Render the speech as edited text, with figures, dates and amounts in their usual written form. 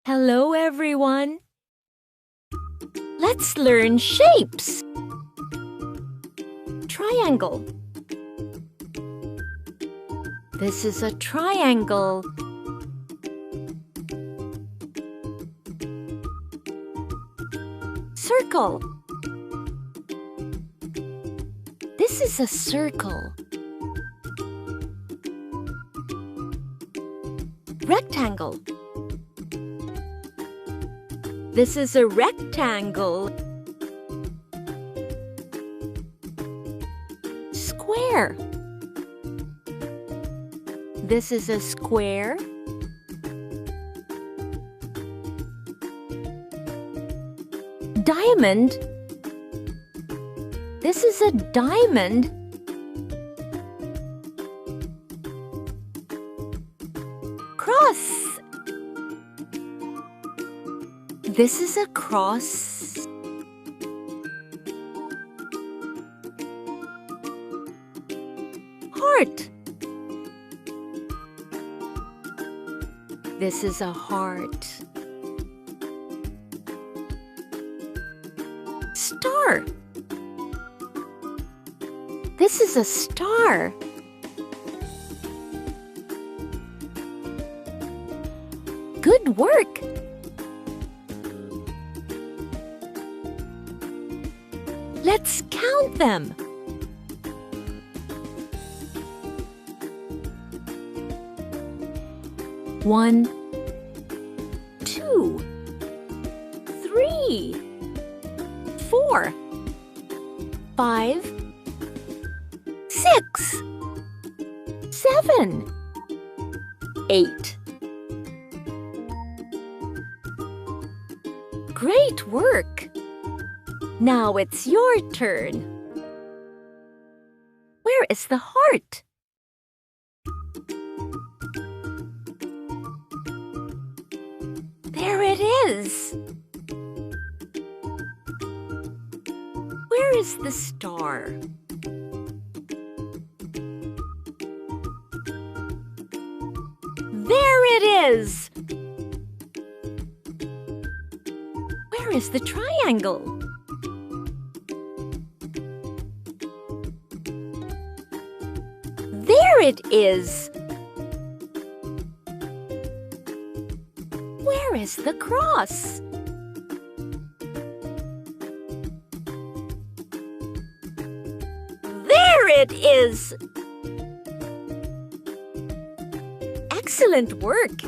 Hello, everyone. Let's learn shapes. Triangle. This is a triangle. Circle. This is a circle. Rectangle. This is a rectangle. Square. This is a square. Diamond. This is a diamond. Cross. This is a cross. Heart. This is a heart. Star. This is a star. Good work! Let's count them. One, 2, 3, 4, 5, 6, 7, 8. Great work! Now it's your turn. Where is the heart? There it is. Where is the star? There it is. Where is the triangle? There it is. Where is the cross? There it is. Excellent work.